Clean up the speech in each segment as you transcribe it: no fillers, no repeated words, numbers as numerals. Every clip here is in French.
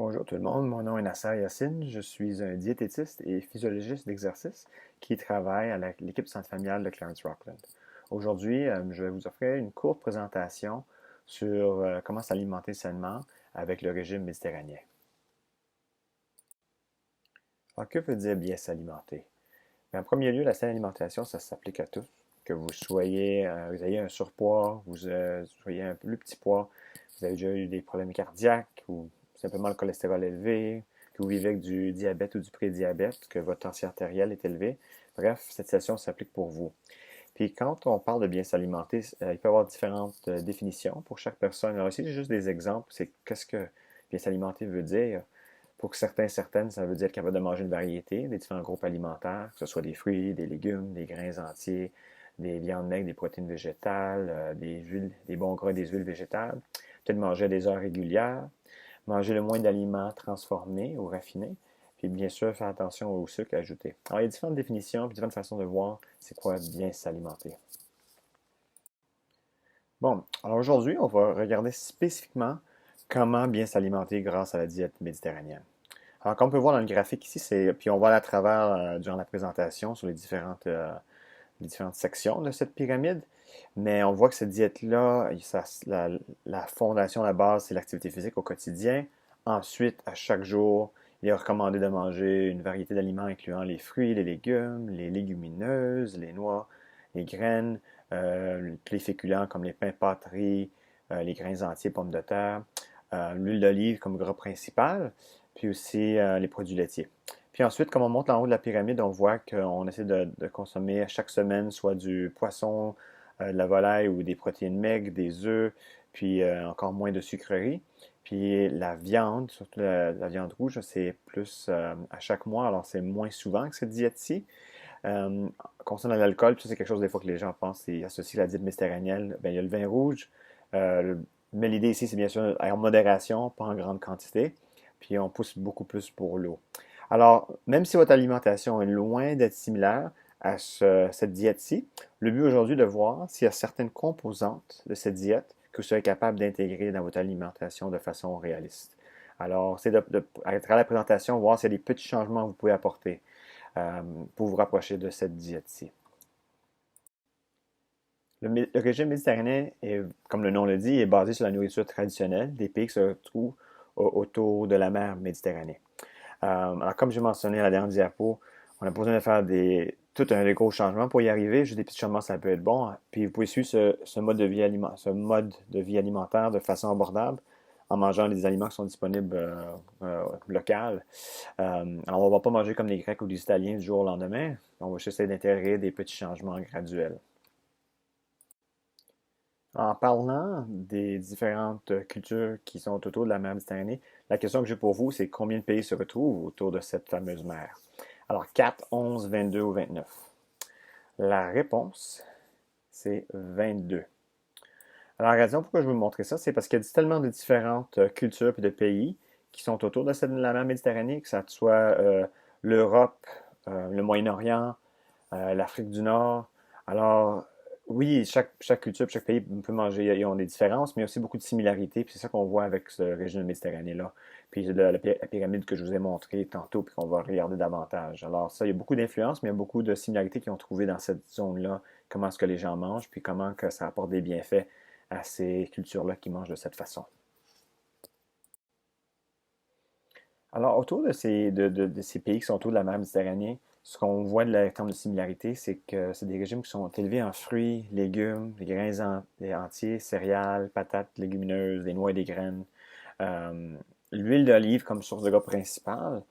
Bonjour tout le monde, mon nom est Nasser Yassine, je suis un diététiste et physiologiste d'exercice qui travaille à l'équipe centre familiale de Clarence Rockland. Aujourd'hui, je vais vous offrir une courte présentation sur comment s'alimenter sainement avec le régime méditerranéen. Alors, que veut dire bien s'alimenter? En premier lieu, la saine alimentation, ça s'applique à tous. Que vous ayez un surpoids, soyez un plus petit poids, vous avez déjà eu des problèmes cardiaques ou simplement le cholestérol élevé, que vous vivez avec du diabète ou du prédiabète, que votre tension artérielle est élevée. Bref, cette situation s'applique pour vous. Puis quand on parle de bien s'alimenter, il peut y avoir différentes définitions pour chaque personne. Alors ici, j'ai juste des exemples. C'est qu'est-ce que bien s'alimenter veut dire. Pour certaines, ça veut dire être capable de manger une variété des différents groupes alimentaires, que ce soit des fruits, des légumes, des grains entiers, des viandes maigres, des protéines végétales, des huiles, des bons gras et des huiles végétales. Peut-être manger à des heures régulières, manger le moins d'aliments transformés ou raffinés, puis bien sûr faire attention au sucre ajouté. Alors il y a différentes définitions, puis différentes façons de voir c'est quoi bien s'alimenter. Bon, alors aujourd'hui, on va regarder spécifiquement comment bien s'alimenter grâce à la diète méditerranéenne. Alors, comme on peut voir dans le graphique ici, puis on va aller à travers durant la présentation sur les différentes sections de cette pyramide, mais on voit que cette diète-là, la fondation, la base, c'est l'activité physique au quotidien. Ensuite, à chaque jour, il est recommandé de manger une variété d'aliments incluant les fruits, les légumes, les légumineuses, les noix, les graines, les féculents comme les pains, pâtes, riz, les grains entiers, pommes de terre, l'huile d'olive comme gras principal, puis aussi les produits laitiers. Puis ensuite, comme on monte en haut de la pyramide, on voit qu'on essaie de consommer chaque semaine soit du poisson, de la volaille ou des protéines maigres, des œufs, puis encore moins de sucreries. Puis la viande, surtout la viande rouge, c'est plus à chaque mois, alors c'est moins souvent que cette diète-ci. Euh, Concernant l'alcool, ça c'est quelque chose des fois que les gens pensent, c'est associé à la diète méditerranéenne. Ben, il y a le vin rouge, euh, mais l'idée ici c'est bien sûr en modération, pas en grande quantité. Puis on pousse beaucoup plus pour l'eau. Alors, même si votre alimentation est loin d'être similaire à cette diète-ci, le but aujourd'hui est de voir s'il y a certaines composantes de cette diète que vous serez capable d'intégrer dans votre alimentation de façon réaliste. Alors, c'est à travers la présentation, voir s'il y a des petits changements que vous pouvez apporter euh, pour vous rapprocher de cette diète-ci. Le régime méditerranéen, est, comme le nom le dit, est basé sur la nourriture traditionnelle des pays qui se trouvent autour de la mer Méditerranée. Alors, comme j'ai mentionné à la dernière diapo, on a besoin de faire tout un gros changement pour y arriver. Juste des petits changements, ça peut être bon. Puis vous pouvez suivre ce mode de vie alimentaire de façon abordable en mangeant des aliments qui sont disponibles locaux. Alors, on ne va pas manger comme les Grecs ou les Italiens du jour au lendemain. On va essayer d'intégrer des petits changements graduels. En parlant des différentes cultures qui sont autour de la mer Méditerranée, la question que j'ai pour vous, c'est combien de pays se retrouvent autour de cette fameuse mer? Alors, 4, 11, 22 ou 29? La réponse, c'est 22. Alors, la raison pourquoi je veux vous montrer ça, c'est parce qu'il y a tellement de différentes cultures et de pays qui sont autour de la mer Méditerranée, que ce soit l'Europe, le Moyen-Orient, l'Afrique du Nord. Alors, oui, chaque culture, chaque pays peut manger, ils ont des différences, mais aussi beaucoup de similarités. Puis c'est ça qu'on voit avec ce régime méditerranéen-là. Puis la pyramide que je vous ai montrée tantôt, puis qu'on va regarder davantage. Alors, ça, il y a beaucoup d'influences, mais il y a beaucoup de similarités qu'ils ont trouvées dans cette zone-là. Comment est-ce que les gens mangent, puis comment que ça apporte des bienfaits à ces cultures-là qui mangent de cette façon. Alors, autour de ces pays qui sont autour de la mer Méditerranée, ce qu'on voit en termes de similarité, c'est que c'est des régimes qui sont élevés en fruits, légumes, des grains entiers, céréales, patates, légumineuses, des noix et des graines. Euh, L'huile d'olive comme source de gras principale.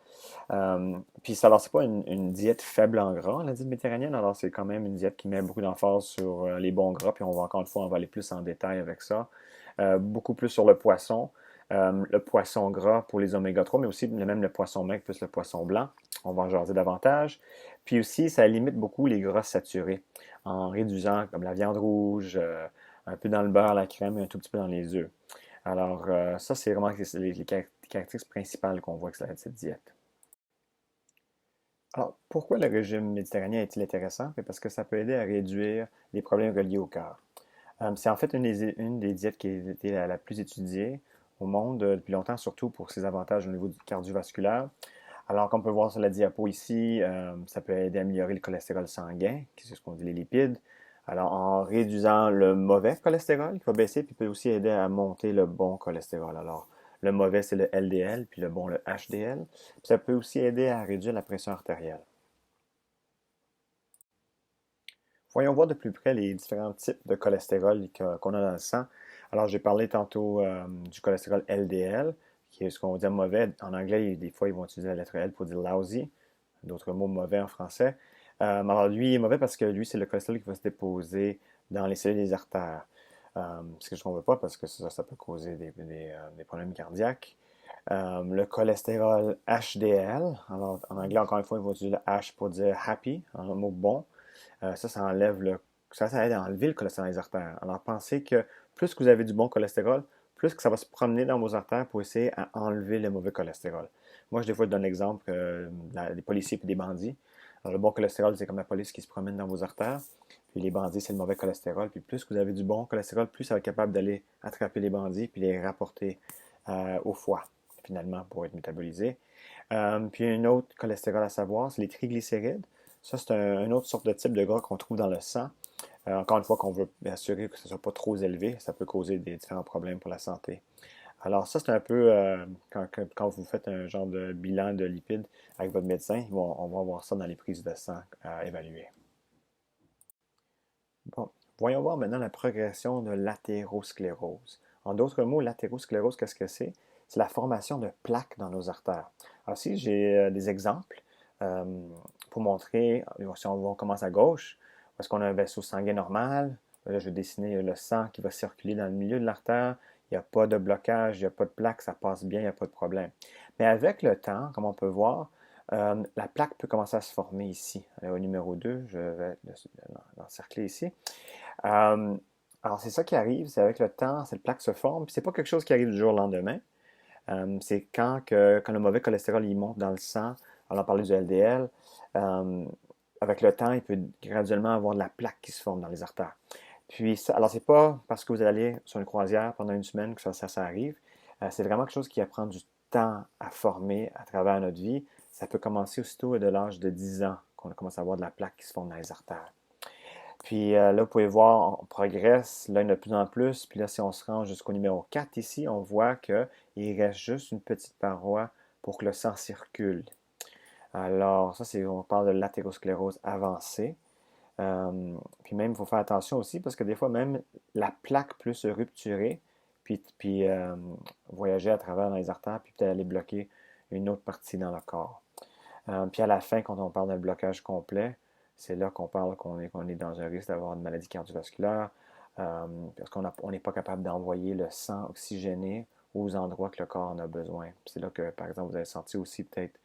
Puis ça, alors, c'est pas une diète faible en gras, la diète méditerranéenne. Alors, c'est quand même une diète qui met beaucoup d'emphase sur les bons gras. Puis on va encore une fois, on va aller plus en détail avec ça. Beaucoup plus sur le poisson. Le poisson gras pour les oméga 3, mais aussi même le poisson maigre plus le poisson blanc. On va en jaser davantage. Puis aussi, ça limite beaucoup les gras saturés en réduisant comme la viande rouge, un peu dans le beurre, la crème et un tout petit peu dans les œufs. Alors, ça, c'est vraiment les caractéristiques principales qu'on voit avec cette diète. Alors, pourquoi le régime méditerranéen est-il intéressant? C'est parce que ça peut aider à réduire les problèmes reliés au cœur. C'est en fait une des diètes qui a été la plus étudiée. au monde depuis longtemps, surtout pour ses avantages au niveau du cardiovasculaire. Alors, comme on peut voir sur la diapo ici, ça peut aider à améliorer le cholestérol sanguin, qui c'est ce qu'on dit les lipides. Alors, en réduisant le mauvais cholestérol qui va baisser, puis peut aussi aider à monter le bon cholestérol. Alors, le mauvais, c'est le LDL, puis le bon, le HDL. Puis ça peut aussi aider à réduire la pression artérielle. Voyons voir de plus près les différents types de cholestérol qu'on a dans le sang. Alors, j'ai parlé tantôt du cholestérol LDL, qui est ce qu'on va dire mauvais. En anglais, des fois, ils vont utiliser la lettre L pour dire lousy, d'autres mots mauvais en français. Alors, lui, il est mauvais parce que lui, c'est le cholestérol qui va se déposer dans les cellules des artères. Ce qu'on ne veut pas parce que ça peut causer des problèmes cardiaques. Le cholestérol HDL, alors, en anglais, encore une fois, ils vont utiliser le H pour dire happy, un mot bon. Ça enlève ça aide à enlever le cholestérol dans les artères. Alors, pensez que plus que vous avez du bon cholestérol, plus que ça va se promener dans vos artères pour essayer à enlever le mauvais cholestérol. Moi, des fois, je donne l'exemple des policiers et des bandits. Alors, le bon cholestérol, c'est comme la police qui se promène dans vos artères. Puis les bandits, c'est le mauvais cholestérol. Puis plus que vous avez du bon cholestérol, plus ça va être capable d'aller attraper les bandits puis les rapporter au foie, finalement, pour être métabolisé. Puis un autre cholestérol à savoir, c'est les triglycérides. Ça, c'est une autre sorte de type de gras qu'on trouve dans le sang. Encore une fois, qu'on veut assurer que ce ne soit pas trop élevé, ça peut causer des différents problèmes pour la santé. Alors ça, c'est un peu quand vous faites un genre de bilan de lipides avec votre médecin, on va voir ça dans les prises de sang à évaluer. Bon, voyons voir maintenant la progression de l'athérosclérose. En d'autres mots, l'athérosclérose, qu'est-ce que c'est? C'est la formation de plaques dans nos artères. Alors ici, j'ai des exemples euh, pour montrer, si on commence à gauche, parce qu'on a un vaisseau sanguin normal. Là, je vais dessiner le sang qui va circuler dans le milieu de l'artère. Il n'y a pas de blocage, il n'y a pas de plaque, ça passe bien, il n'y a pas de problème. Mais avec le temps, comme on peut voir, la plaque peut commencer à se former ici. Au numéro 2, je vais l'encercler ici. Euh, alors, c'est ça qui arrive, c'est avec le temps, cette plaque se forme. Puis c'est pas quelque chose qui arrive du jour au lendemain. C'est quand le mauvais cholestérol il monte dans le sang, on en parlait du LDL, euh, avec le temps, il peut graduellement avoir de la plaque qui se forme dans les artères. Puis, alors, c'est pas parce que vous allez sur une croisière pendant une semaine que ça arrive. C'est vraiment quelque chose qui va prendre du temps à former à travers notre vie. Ça peut commencer aussitôt de l'âge de 10 ans qu'on commence à avoir de la plaque qui se forme dans les artères. Puis là, vous pouvez voir, on progresse, là, il y en a de plus en plus. Puis là, si on se rend jusqu'au numéro 4 ici, on voit qu'il reste juste une petite paroi pour que le sang circule. Alors, ça, on parle de l'athérosclérose avancée. Puis même, il faut faire attention aussi parce que des fois, même la plaque peut se rupturer, puis voyager à travers dans les artères, puis peut-être aller bloquer une autre partie dans le corps. Puis à la fin, quand on parle d'un blocage complet, c'est là qu'on parle qu'on est dans un risque d'avoir une maladie cardiovasculaire parce qu'on n'est pas capable d'envoyer le sang oxygéné aux endroits que le corps en a besoin. C'est là que, par exemple, vous avez senti aussi peut-être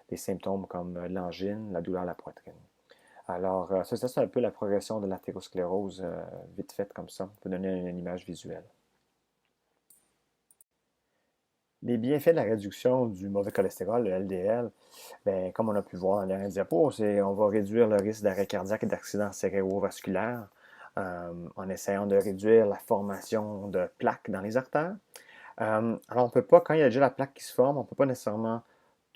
des symptômes comme l'angine, la douleur à la poitrine. Alors, ça, c'est un peu la progression de l'athérosclérose vite faite comme ça, pour donner une image visuelle. Les bienfaits de la réduction du mauvais cholestérol, le LDL, bien, comme on a pu voir dans les diapo, c'est on va réduire le risque d'arrêt cardiaque et d'accident cérébrovasculaire en essayant de réduire la formation de plaques dans les artères. Alors, on peut pas, quand il y a déjà la plaque qui se forme, on peut pas nécessairement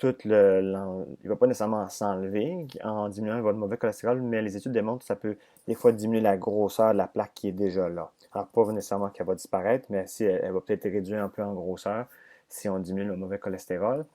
il va pas nécessairement s'enlever en diminuant votre mauvais cholestérol, mais les études démontrent que ça peut des fois diminuer la grosseur de la plaque qui est déjà là. Alors, pas nécessairement qu'elle va disparaître, mais si elle va peut-être réduire un peu en grosseur si on diminue le mauvais cholestérol.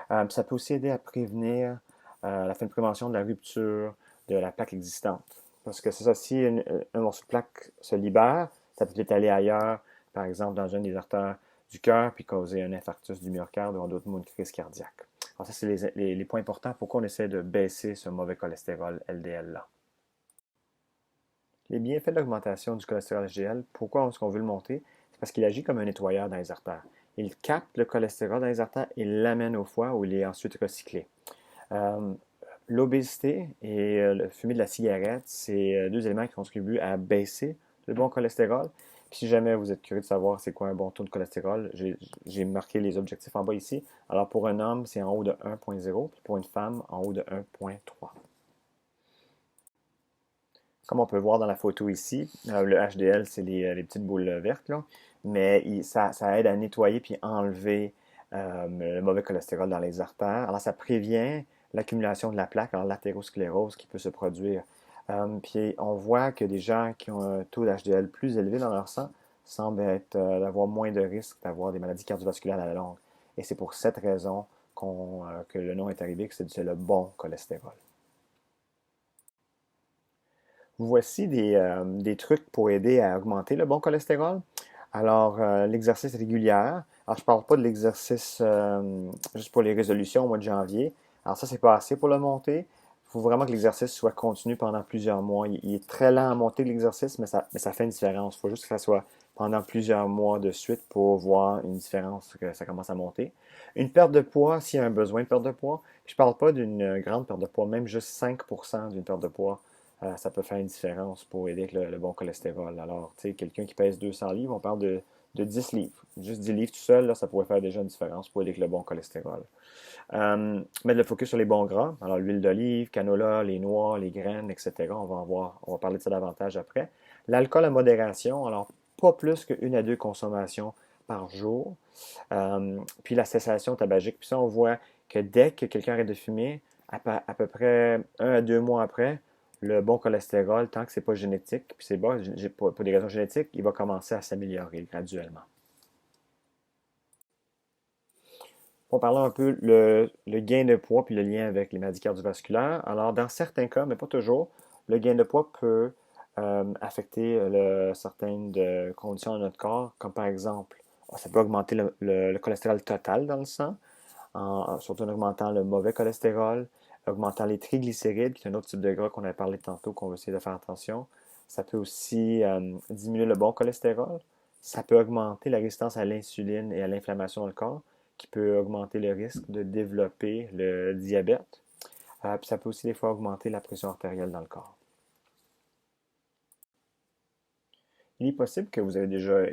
Ça peut aussi aider à prévenir la fin de prévention de la rupture de la plaque existante. Parce que c'est ça, si un morceau de plaque se libère, ça peut peut-être aller ailleurs, par exemple dans une des artères du cœur, puis causer un infarctus du myocarde ou en d'autres mots une crise cardiaque. Alors ça, c'est les points importants pourquoi on essaie de baisser ce mauvais cholestérol LDL-là. Les bienfaits de l'augmentation du cholestérol HDL, pourquoi est-ce qu'on veut le monter? C'est parce qu'il agit comme un nettoyeur dans les artères. Il capte le cholestérol dans les artères et l'amène au foie où il est ensuite recyclé. Euh, L'obésité et le fumer de la cigarette, c'est deux éléments qui contribuent à baisser le bon cholestérol. Puis si jamais vous êtes curieux de savoir c'est quoi un bon taux de cholestérol, j'ai marqué les objectifs en bas ici. Alors pour un homme, c'est en haut de 1,0, puis pour une femme, en haut de 1,3. Comme on peut voir dans la photo ici, le HDL, c'est les petites boules vertes, là. mais ça aide à nettoyer puis enlever le mauvais cholestérol dans les artères. Alors, ça prévient l'accumulation de la plaque, alors l'athérosclérose qui peut se produire. Puis, on voit que des gens qui ont un taux d'HDL plus élevé dans leur sang semblent avoir moins de risques d'avoir des maladies cardiovasculaires à la longue. Et c'est pour cette raison que le nom est arrivé, que c'est le bon cholestérol. Voici des trucs pour aider à augmenter le bon cholestérol. Alors, l'exercice régulier. Alors, je ne parle pas de l'exercice juste pour les résolutions au mois de janvier. Alors, ça, c'est pas assez pour le monter. Il faut vraiment que l'exercice soit continu pendant plusieurs mois. Il est très lent à monter l'exercice, mais ça fait une différence. Il faut juste que ça soit pendant plusieurs mois de suite pour voir une différence, que ça commence à monter. Une perte de poids, s'il y a un besoin de perte de poids. Je ne parle pas d'une grande perte de poids, même juste 5% d'une perte de poids ça peut faire une différence pour aider avec le bon cholestérol. Alors, tu sais, quelqu'un qui pèse 200 livres, on parle de 10 livres. Juste 10 livres tout seul, là, ça pourrait faire déjà une différence pour aider avec le bon cholestérol. Mettre le focus sur les bons gras. Alors, l'huile d'olive, canola, les noix, les graines, etc. On va parler de ça davantage après. L'alcool à modération. Alors, pas plus qu'une à deux consommations par jour. Puis la cessation tabagique. Puis ça, on voit que dès que quelqu'un arrête de fumer, à peu près 1 à 2 mois après, le bon cholestérol, tant que c'est pas génétique, puis c'est bas, pour des raisons génétiques, il va commencer à s'améliorer graduellement. On parler un peu le gain de poids puis le lien avec les maladies cardiovasculaires. Alors, dans certains cas, mais pas toujours, le gain de poids peut affecter certaines conditions de notre corps, comme par exemple, ça peut augmenter le cholestérol total dans le sang, surtout en augmentant le mauvais cholestérol, augmentant les triglycérides, qui est un autre type de gras qu'on a parlé tantôt, qu'on va essayer de faire attention. Ça peut aussi diminuer le bon cholestérol. Ça peut augmenter la résistance à l'insuline et à l'inflammation dans le corps, qui peut augmenter le risque de développer le diabète. Puis ça peut aussi des fois augmenter la pression artérielle dans le corps. Il est possible que vous avez déjà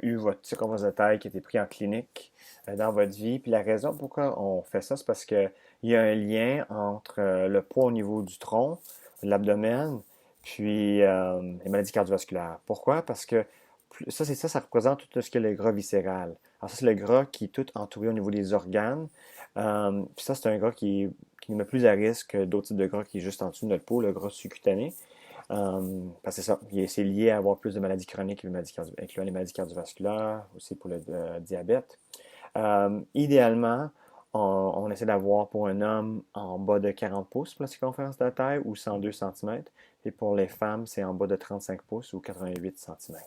eu votre circonférence de taille qui a été pris en clinique dans votre vie. Puis la raison pourquoi on fait ça, c'est parce qu'il y a un lien entre le poids au niveau du tronc, de l'abdomen, puis les maladies cardiovasculaires. Pourquoi? Parce que ça représente tout ce qui est le gras viscéral. Alors ça, c'est le gras qui est tout entouré au niveau des organes. Puis ça, c'est un gras qui nous met plus à risque que d'autres types de gras qui est juste en dessous de notre peau, le gras subcutané. Parce que c'est ça, c'est lié à avoir plus de maladies chroniques, incluant les maladies cardiovasculaires, aussi pour le diabète. Idéalement, on essaie d'avoir pour un homme en bas de 40 pouces pour la circonférence de la taille ou 102 cm. Et pour les femmes, c'est en bas de 35 pouces ou 88 cm.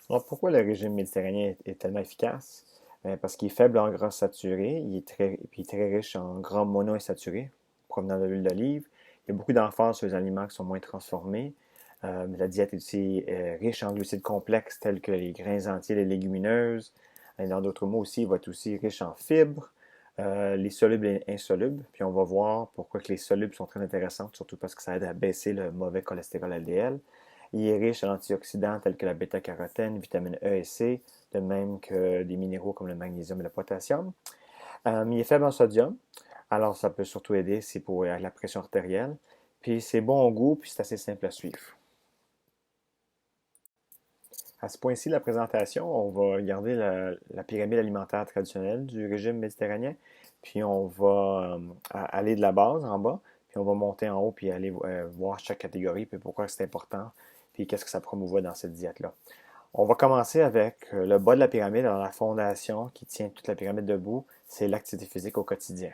Alors, pourquoi le régime méditerranéen est tellement efficace? Parce qu'il est faible en gras saturés, puis très riche en gras monoinsaturés, provenant de l'huile d'olive. Il y a beaucoup d'emphase sur les aliments qui sont moins transformés. La diète est aussi riche en glucides complexes tels que les grains entiers, les légumineuses. Et dans d'autres mots aussi, il va être aussi riche en fibres, les solubles et insolubles. Puis on va voir pourquoi que les solubles sont très intéressantes, surtout parce que ça aide à baisser le mauvais cholestérol LDL. Il est riche en antioxydants tels que la bêta-carotène, vitamine E et C, de même que des minéraux comme le magnésium et le potassium. Il est faible en sodium, alors ça peut surtout aider, c'est pour la pression artérielle. Puis c'est bon au goût, puis c'est assez simple à suivre. À ce point-ci de la présentation, on va regarder la pyramide alimentaire traditionnelle du régime méditerranéen, puis on va aller de la base en bas, puis on va monter en haut, puis aller voir chaque catégorie, puis pourquoi c'est important, puis qu'est-ce que ça promouvoit dans cette diète-là. On va commencer avec le bas de la pyramide, alors la fondation qui tient toute la pyramide debout, c'est l'activité physique au quotidien.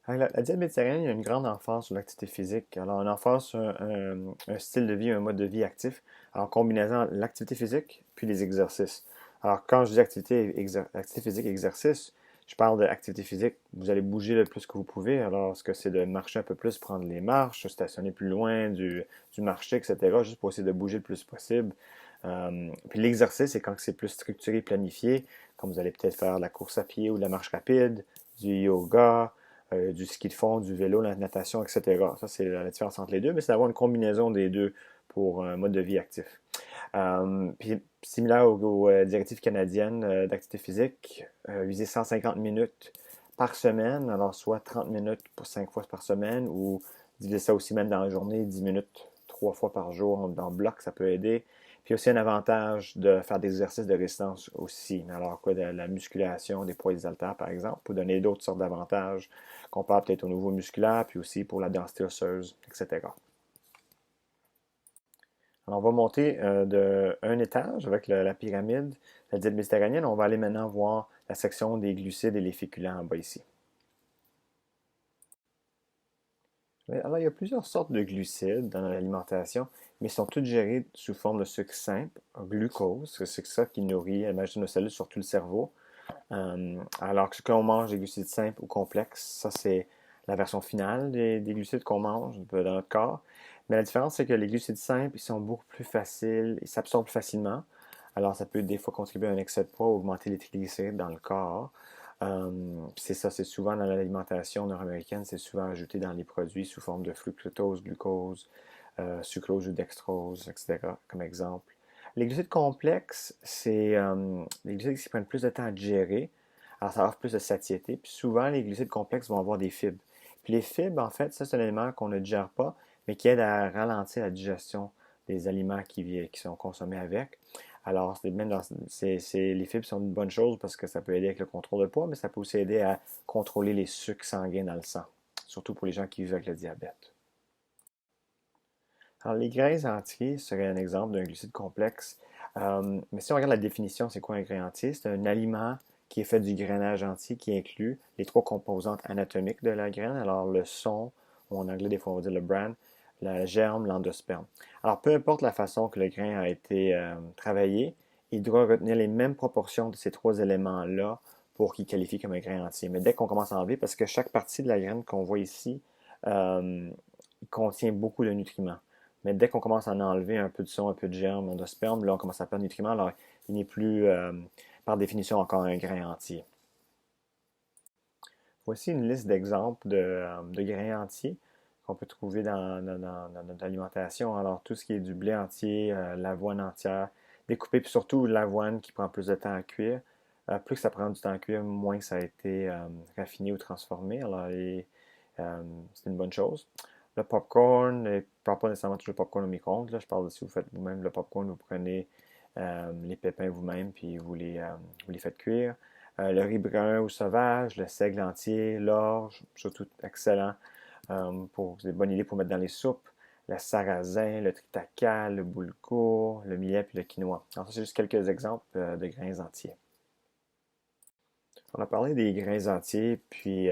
La diète méditerranéenne, il y a une grande emphase sur l'activité physique. Alors, une emphase sur un style de vie, un mode de vie actif, en combinaison l'activité physique puis les exercices. Alors, quand je dis activité physique et exercice, je parle d'activité physique. Vous allez bouger le plus que vous pouvez. Alors, est-ce que c'est de marcher un peu plus, prendre les marches, stationner plus loin du marché, etc., juste pour essayer de bouger le plus possible. Puis l'exercice, c'est quand c'est plus structuré, planifié, comme vous allez peut-être faire de la course à pied ou de la marche rapide, du yoga, du ski de fond, du vélo, la natation, etc. Ça, c'est la différence entre les deux, mais c'est d'avoir une combinaison des deux pour un mode de vie actif. Puis, similaire aux directives canadiennes d'activité physique, viser 150 minutes par semaine, alors soit 30 minutes pour 5 fois par semaine, ou diviser ça aussi même dans la journée, 10 minutes 3 fois par jour en bloc, ça peut aider. Puis aussi un avantage de faire des exercices de résistance aussi. Alors quoi, de la musculation, des poids et des haltères par exemple, pour donner d'autres sortes d'avantages qu'on parle peut-être au niveau musculaire, puis aussi pour la densité osseuse, etc. Alors on va monter de un étage avec la pyramide, de la diète méditerranéenne. On va aller maintenant voir la section des glucides et les féculents en bas ici. Alors, il y a plusieurs sortes de glucides dans l'alimentation, mais ils sont tous gérés sous forme de sucre simple, glucose, c'est ça qui nourrit la majorité de nos cellules, surtout le cerveau. Alors que quand on mange des glucides simples ou complexes, ça c'est la version finale des glucides qu'on mange dans notre corps. Mais la différence, c'est que les glucides simples, ils sont beaucoup plus faciles, ils s'absorbent facilement. Alors, ça peut des fois contribuer à un excès de poids ou augmenter les triglycérides dans le corps. C'est ça, c'est souvent dans l'alimentation nord-américaine, c'est souvent ajouté dans les produits sous forme de fructose, glucose, sucrose ou dextrose, etc., comme exemple. Les glucides complexes, c'est les glucides qui prennent plus de temps à digérer, alors ça offre plus de satiété. Puis souvent, les glucides complexes vont avoir des fibres. Puis les fibres, en fait, ça c'est un élément qu'on ne digère pas, mais qui aide à ralentir la digestion des aliments qui sont consommés avec. Alors, les fibres sont une bonne chose parce que ça peut aider avec le contrôle de poids, mais ça peut aussi aider à contrôler les sucres sanguins dans le sang, surtout pour les gens qui vivent avec le diabète. Alors, les grains entiers seraient un exemple d'un glucide complexe. Mais si on regarde la définition, c'est quoi un grain entier? C'est un aliment qui est fait du grainage entier qui inclut les trois composantes anatomiques de la graine. Alors, le son, ou en anglais, des fois on va dire le bran, la germe, l'endosperme. Alors, peu importe la façon que le grain a été travaillé, il doit retenir les mêmes proportions de ces trois éléments-là pour qu'il qualifie comme un grain entier. Mais dès qu'on commence à enlever, parce que chaque partie de la graine qu'on voit ici euh, contient beaucoup de nutriments. Mais dès qu'on commence à en enlever un peu de son, un peu de germe, endosperme, là, on commence à perdre de nutriments. Alors, il n'est plus, par définition, encore un grain entier. Voici une liste d'exemples de grains entiers qu'on peut trouver dans notre alimentation. Alors, tout ce qui est du blé entier, l'avoine entière, découpé, puis surtout l'avoine qui prend plus de temps à cuire. Plus que ça prend du temps à cuire, moins ça a été raffiné ou transformé. Alors, c'est une bonne chose. Le popcorn, je ne parle pas nécessairement toujours de popcorn au micro-ondes. Là, je parle de si vous faites vous-même le popcorn, vous prenez les pépins vous-même, puis vous les faites cuire. Le riz brun ou sauvage, le seigle entier, l'orge, surtout excellent c'est une bonne idée pour mettre dans les soupes. Le sarrasin, le tritacca, le boulgour, le millet puis le quinoa. Alors ça, c'est juste quelques exemples de grains entiers. On a parlé des grains entiers, puis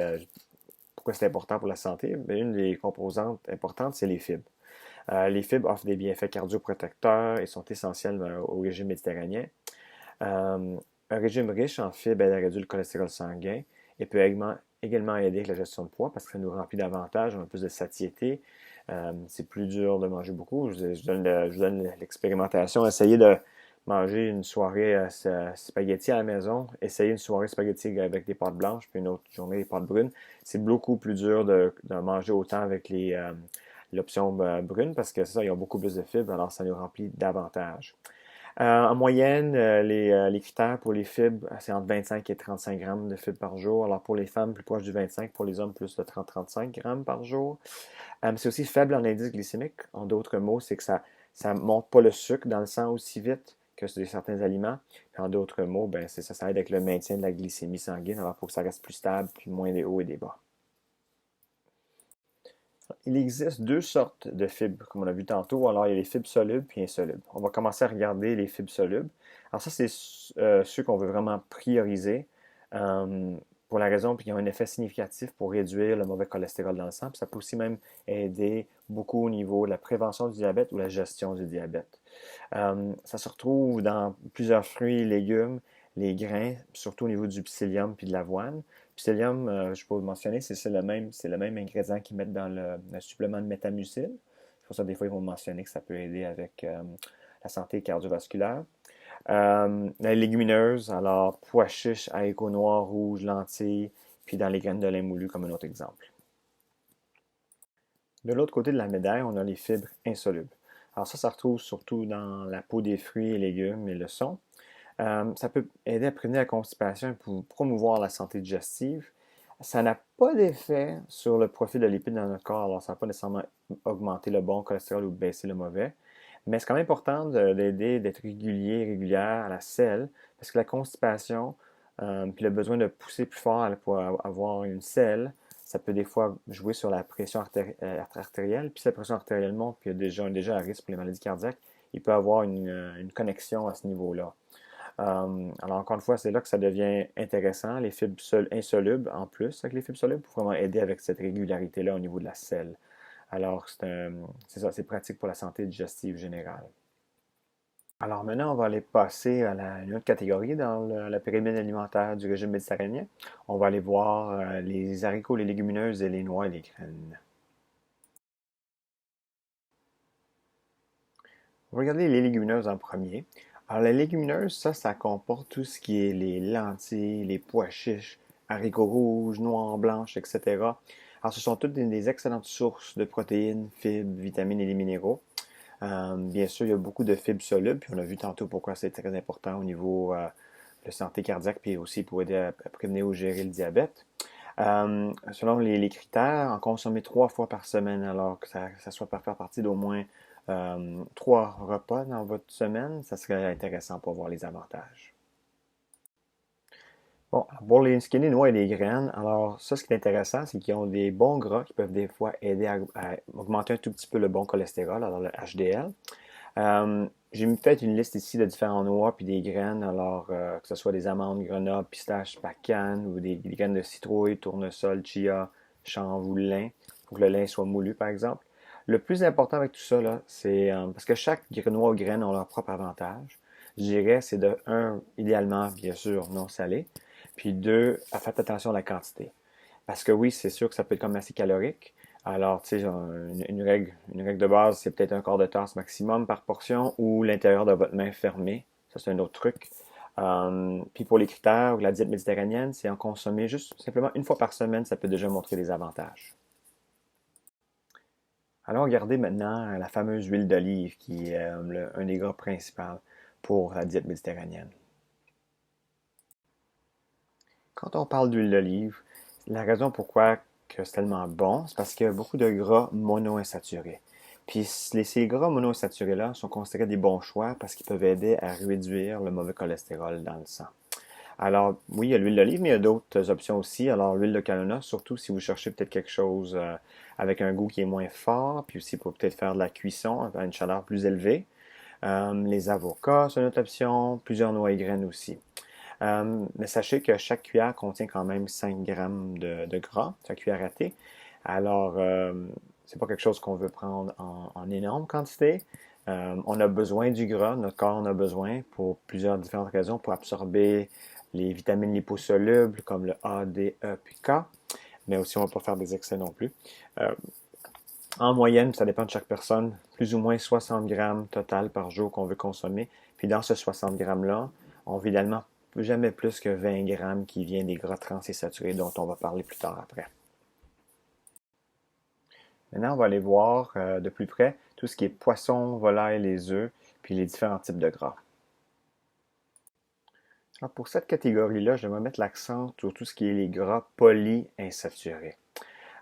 pourquoi c'est important pour la santé? Bien, une des composantes importantes, c'est les fibres. Les fibres offrent des bienfaits cardioprotecteurs et sont essentielles au régime méditerranéen. Un régime riche en fibres aide à réduire le cholestérol sanguin et peut également aider avec la gestion de poids parce que ça nous remplit davantage, on a plus de satiété. C'est plus dur de manger beaucoup. Je vous donne l'expérimentation. Essayez de manger une soirée spaghetti à la maison. Essayez une soirée spaghetti avec des pâtes blanches, puis une autre journée des pâtes brunes. C'est beaucoup plus dur de manger autant avec l'option brune parce que ça, ils ont beaucoup plus de fibres, alors ça nous remplit davantage. En moyenne, les critères pour les fibres, c'est entre 25 et 35 grammes de fibres par jour. Alors pour les femmes, plus proche du 25, pour les hommes, plus de 30-35 grammes par jour. C'est aussi faible en indice glycémique. En d'autres mots, c'est que ça ne monte pas le sucre dans le sang aussi vite que sur certains aliments. Puis en d'autres mots, ben, ça aide avec le maintien de la glycémie sanguine, alors pour que ça reste plus stable, puis moins des hauts et des bas. Il existe deux sortes de fibres, comme on a vu tantôt. Alors, il y a les fibres solubles et insolubles. On va commencer à regarder les fibres solubles. Alors, ça, c'est ceux qu'on veut vraiment prioriser euh, pour la raison qu'ils ont un effet significatif pour réduire le mauvais cholestérol dans le sang. Puis ça peut aussi même aider beaucoup au niveau de la prévention du diabète ou la gestion du diabète. Ça se retrouve dans plusieurs fruits et légumes, les grains, surtout au niveau du psyllium puis de l'avoine. Psyllium, je peux vous mentionner, c'est le même ingrédient qu'ils mettent dans le supplément de métamucil. C'est pour ça des fois ils vont mentionner que ça peut aider avec la santé cardiovasculaire. Les légumineuses, alors pois chiches, haricots noirs, rouges, lentilles, puis dans les graines de lin moulu comme un autre exemple. De l'autre côté de la médaille, on a les fibres insolubles. Alors ça se retrouve surtout dans la peau des fruits et légumes et le son. Ça peut aider à prévenir la constipation et pour promouvoir la santé digestive. Ça n'a pas d'effet sur le profil de lipides dans notre corps, alors ça n'a pas nécessairement augmenter le bon cholestérol ou baisser le mauvais. Mais c'est quand même important d'aider, d'être régulier, régulière à la selle, parce que la constipation, puis le besoin de pousser plus fort pour avoir une selle, ça peut des fois jouer sur la pression artérielle, puis si la pression artérielle monte, puis il y a déjà un risque pour les maladies cardiaques, il peut avoir une connexion à ce niveau-là. Alors, encore une fois, c'est là que ça devient intéressant, les fibres insolubles en plus, avec les fibres solubles pour vraiment aider avec cette régularité-là au niveau de la selle. Alors, c'est ça, c'est pratique pour la santé digestive générale. Alors maintenant, on va aller passer à une autre catégorie dans la pyramide alimentaire du régime méditerranéen. On va aller voir les haricots, les légumineuses et les noix et les graines. On va regarder les légumineuses en premier. Alors, les légumineuses, ça comporte tout ce qui est les lentilles, les pois chiches, haricots rouges, noix blanches, etc. Alors, ce sont toutes des excellentes sources de protéines, fibres, vitamines et des minéraux. Bien sûr, il y a beaucoup de fibres solubles, puis on a vu tantôt pourquoi c'est très important au niveau de santé cardiaque, puis aussi pour aider à prévenir ou gérer le diabète. Selon les critères, en consommer 3 fois par semaine, alors que ça soit par faire partie d'au moins 3 repas dans votre semaine, ça serait intéressant pour voir les avantages. Bon, pour les skinny noix et les graines, alors ça, ce qui est intéressant, c'est qu'ils ont des bons gras qui peuvent des fois aider à augmenter un tout petit peu le bon cholestérol, alors le HDL. J'ai mis peut-être une liste ici de différents noix puis des graines, alors que ce soit des amandes, grenades, pistaches, pacane ou des graines de citrouille, tournesol, chia, chanvre ou lin, pour que le lin soit moulu par exemple. Le plus important avec tout ça, là, c'est parce que chaque noix ou graine a leur propre avantage. Je dirais, c'est de un, idéalement, bien sûr, non salé, puis deux, faites attention à la quantité. Parce que oui, c'est sûr que ça peut être comme assez calorique. Alors, tu sais, une règle de base, c'est peut-être un quart de tasse maximum par portion ou l'intérieur de votre main fermée. Ça, c'est un autre truc. Puis pour les critères de la diète méditerranéenne, c'est en consommer juste simplement 1 fois par semaine, ça peut déjà montrer des avantages. Allons regarder maintenant la fameuse huile d'olive qui est un des gras principaux pour la diète méditerranéenne. Quand on parle d'huile d'olive, la raison pourquoi que c'est tellement bon, c'est parce qu'il y a beaucoup de gras monoinsaturés. Puis ces gras monoinsaturés-là sont considérés des bons choix parce qu'ils peuvent aider à réduire le mauvais cholestérol dans le sang. Alors, oui, il y a l'huile d'olive, mais il y a d'autres options aussi. Alors, l'huile de canola, surtout si vous cherchez peut-être quelque chose avec un goût qui est moins fort, puis aussi pour peut-être faire de la cuisson à une chaleur plus élevée. Les avocats, c'est une autre option. Plusieurs noix et graines aussi. Mais sachez que chaque cuillère contient quand même 5 grammes de gras, chaque cuillère à thé. Alors, c'est pas quelque chose qu'on veut prendre en énorme quantité. On a besoin du gras, notre corps en a besoin pour plusieurs différentes raisons, pour absorber les vitamines liposolubles comme le A, D, E puis K, mais aussi on ne va pas faire des excès non plus. Euh, En moyenne, ça dépend de chaque personne, plus ou moins 60 grammes total par jour qu'on veut consommer. Puis dans ce 60 grammes-là, on veut idéalement jamais plus que 20 grammes qui vient des gras trans et saturés dont on va parler plus tard après. Maintenant, on va aller voir de plus près tout ce qui est poisson, volaille, les œufs, puis les différents types de gras. Alors pour cette catégorie-là, je vais mettre l'accent sur tout ce qui est les gras polyinsaturés.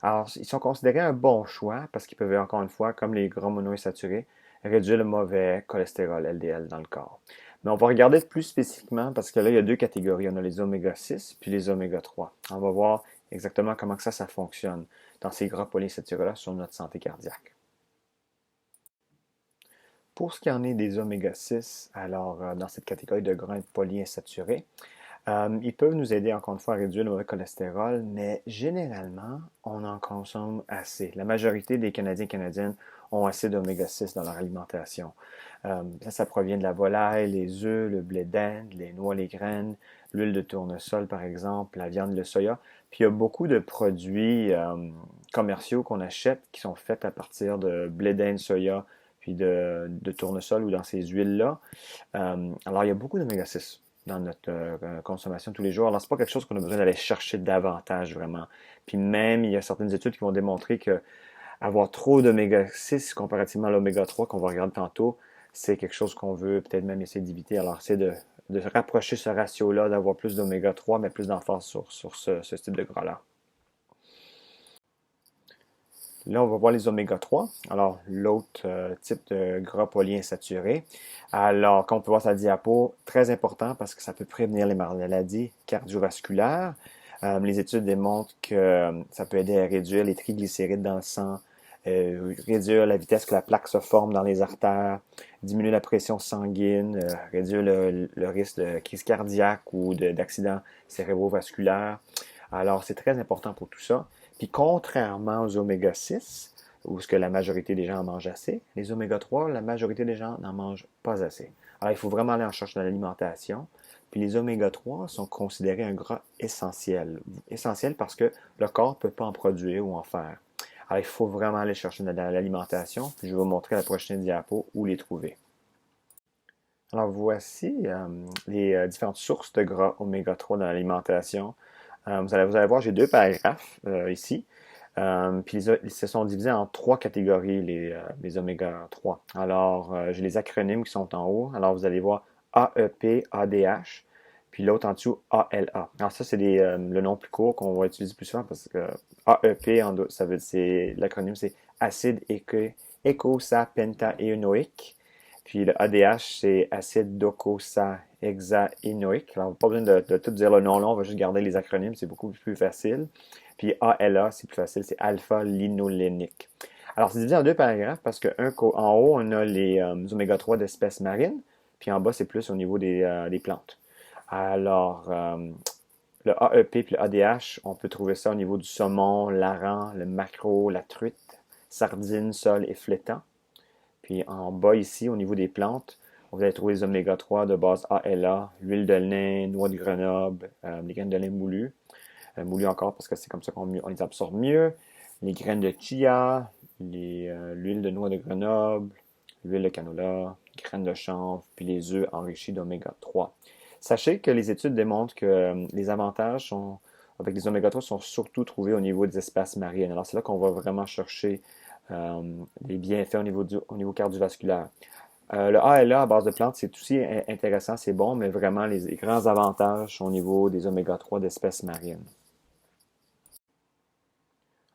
Alors, ils sont considérés un bon choix parce qu'ils peuvent, encore une fois, comme les gras monoinsaturés, réduire le mauvais cholestérol LDL dans le corps. Mais on va regarder plus spécifiquement parce que là, il y a deux catégories. On a les oméga 6 puis les oméga 3. On va voir exactement comment ça fonctionne dans ces gras polyinsaturés-là sur notre santé cardiaque. Pour ce qui en est des oméga 6, alors dans cette catégorie de gras polyinsaturés, ils peuvent nous aider encore une fois à réduire le mauvais cholestérol, mais généralement, on en consomme assez. La majorité des Canadiens et Canadiennes ont assez d'oméga 6 dans leur alimentation. Ça provient de la volaille, les œufs, le blé d'Inde, les noix, les graines, l'huile de tournesol par exemple, la viande, le soya. Puis il y a beaucoup de produits commerciaux qu'on achète qui sont faits à partir de blé d'Inde, soya, puis de tournesol ou dans ces huiles-là. Alors il y a beaucoup d'oméga 6 dans notre consommation tous les jours. Alors, c'est pas quelque chose qu'on a besoin d'aller chercher davantage, vraiment. Puis même, il y a certaines études qui vont démontrer que avoir trop d'oméga 6 comparativement à l'oméga 3 qu'on va regarder tantôt, c'est quelque chose qu'on veut peut-être même essayer d'éviter. Alors, c'est de rapprocher ce ratio-là, d'avoir plus d'oméga 3, mais plus d'emphase sur ce type de gras-là. Là, on va voir les oméga 3. Alors, l'autre type de gras polyinsaturé. Alors, comme on peut voir sur la diapo, très important parce que ça peut prévenir les maladies cardiovasculaires. Les études démontrent que ça peut aider à réduire les triglycérides dans le sang, réduire la vitesse que la plaque se forme dans les artères, diminuer la pression sanguine, réduire le risque de crise cardiaque ou d'accident cérébrovasculaire. Alors, c'est très important pour tout ça. Puis, contrairement aux oméga 6, où ce que la majorité des gens en mangent assez, les oméga 3, la majorité des gens n'en mangent pas assez. Alors, il faut vraiment aller en cherche de l'alimentation. Puis les oméga 3 sont considérés un gras essentiel. Essentiel parce que le corps ne peut pas en produire ou en faire. Alors, il faut vraiment aller chercher dans l'alimentation. Puis je vais vous montrer la prochaine diapo où les trouver. Alors, voici les différentes sources de gras oméga 3 dans l'alimentation. Vous allez voir, j'ai deux paragraphes ici. Puis ils se sont divisés en trois catégories, les oméga 3. Alors, j'ai les acronymes qui sont en haut. Alors, vous allez voir AEP, ADH, puis l'autre en dessous, ALA. Alors, ça, c'est le nom plus court qu'on va utiliser plus souvent parce que AEP, l'acronyme, c'est acide eicosapentaénoïque. Puis le ADH, c'est acide docosahexaénoïque. Alors, pas besoin de tout dire le nom là, on va juste garder les acronymes, c'est beaucoup plus facile. Puis ALA, c'est plus facile, c'est alpha-linolénique. Alors, c'est divisé en deux paragraphes parce en haut, on a les oméga 3 d'espèces marines, puis en bas, c'est plus au niveau des plantes. Alors, le AEP puis le ADH, on peut trouver ça au niveau du saumon, l'hareng, le maquereau, la truite, sardines, sole et flétan. Puis en bas ici, au niveau des plantes, vous allez trouver les oméga 3 de base ALA, l'huile de lin, noix de Grenoble, les graines de lin moulues. Moulues encore parce que c'est comme ça qu'on les absorbe mieux. Les graines de chia, l'huile de noix de Grenoble, l'huile de canola, graines de chanvre, puis les œufs enrichis d'oméga 3. Sachez que les études démontrent que les avantages avec les oméga 3 sont surtout trouvés au niveau des espèces marines. Alors c'est là qu'on va vraiment chercher les bienfaits au niveau cardiovasculaire. Le ALA à base de plantes, c'est aussi intéressant, c'est bon, mais vraiment les grands avantages au niveau des oméga 3 d'espèces marines.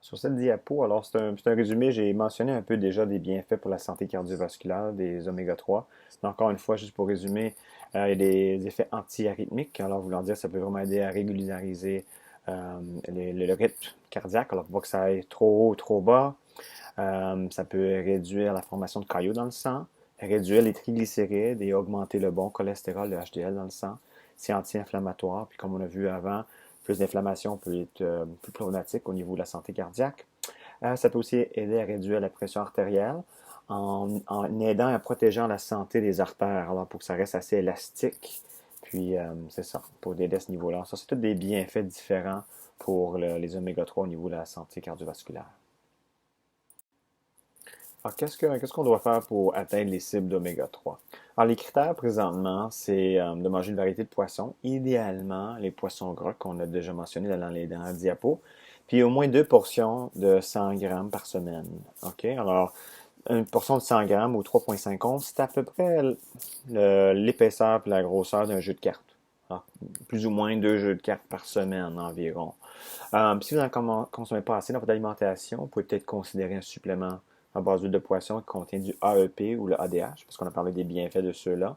Sur cette diapo, alors c'est un résumé, j'ai mentionné un peu déjà des bienfaits pour la santé cardiovasculaire des oméga 3. Mais encore une fois, juste pour résumer, il y a des effets anti-arythmiques. Alors, voulant dire, ça peut vraiment aider à régulariser le rythme cardiaque. Alors, pour pas que ça aille trop haut ou trop bas. Ça peut réduire la formation de caillots dans le sang, réduire les triglycérides et augmenter le bon cholestérol, le HDL dans le sang. C'est anti-inflammatoire. Puis comme on a vu avant, plus d'inflammation peut être plus problématique au niveau de la santé cardiaque. Ça peut aussi aider à réduire la pression artérielle en aidant à protéger la santé des artères, alors pour que ça reste assez élastique. Puis c'est ça, pour aider à ce niveau-là. Ça, c'est tous des bienfaits différents pour les oméga 3 au niveau de la santé cardiovasculaire. Alors, qu'est-ce qu'on doit faire pour atteindre les cibles d'oméga 3? Alors, les critères présentement, c'est de manger une variété de poissons, idéalement les poissons gras qu'on a déjà mentionnés dans la diapo, puis au moins deux portions de 100 grammes par semaine. OK? Alors, une portion de 100 grammes ou 3,5 onces, c'est à peu près l'épaisseur et la grosseur d'un jeu de cartes. Alors, plus ou moins deux jeux de cartes par semaine environ. Si vous n'en consommez pas assez dans votre alimentation, vous pouvez peut-être considérer un supplément à base d'huile de poisson qui contient du AEP ou le ADH, parce qu'on a parlé des bienfaits de ceux-là.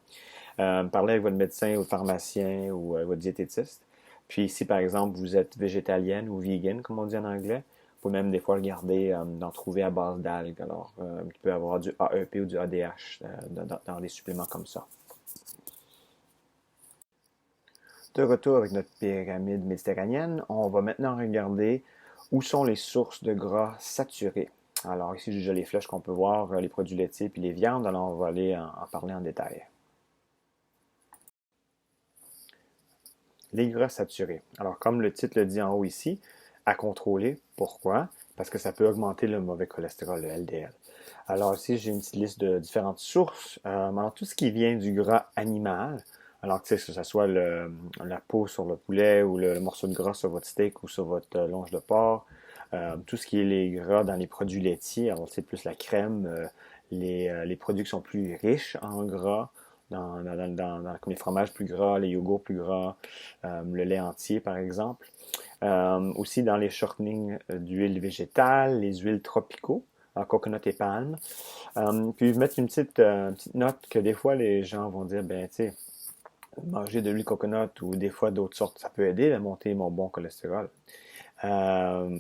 Parlez avec votre médecin ou pharmacien ou votre diététiste. Puis si par exemple vous êtes végétalienne ou vegan, comme on dit en anglais, vous pouvez même des fois regarder d'en trouver à base d'algues. Alors, il peut y avoir du AEP ou du ADH dans des suppléments comme ça. De retour avec notre pyramide méditerranéenne, on va maintenant regarder où sont les sources de gras saturés. Alors ici, j'ai déjà les flèches qu'on peut voir, les produits laitiers puis les viandes. Alors on va aller en parler en détail. Les gras saturés. Alors comme le titre le dit en haut ici, à contrôler. Pourquoi? Parce que ça peut augmenter le mauvais cholestérol, le LDL. Alors ici, j'ai une petite liste de différentes sources. Alors tout ce qui vient du gras animal, alors que ce soit la peau sur le poulet ou le morceau de gras sur votre steak ou sur votre longe de porc, tout ce qui est les gras dans les produits laitiers, alors c'est plus la crème, les produits qui sont plus riches en gras, comme les fromages plus gras, les yogourts plus gras, le lait entier par exemple. Aussi dans les shortenings d'huile végétale, les huiles tropicaux, coconut et palme. Puis mettre petite note que des fois les gens vont dire, ben tu sais, manger de l'huile coconut ou des fois d'autres sortes, ça peut aider à monter mon bon cholestérol. Euh,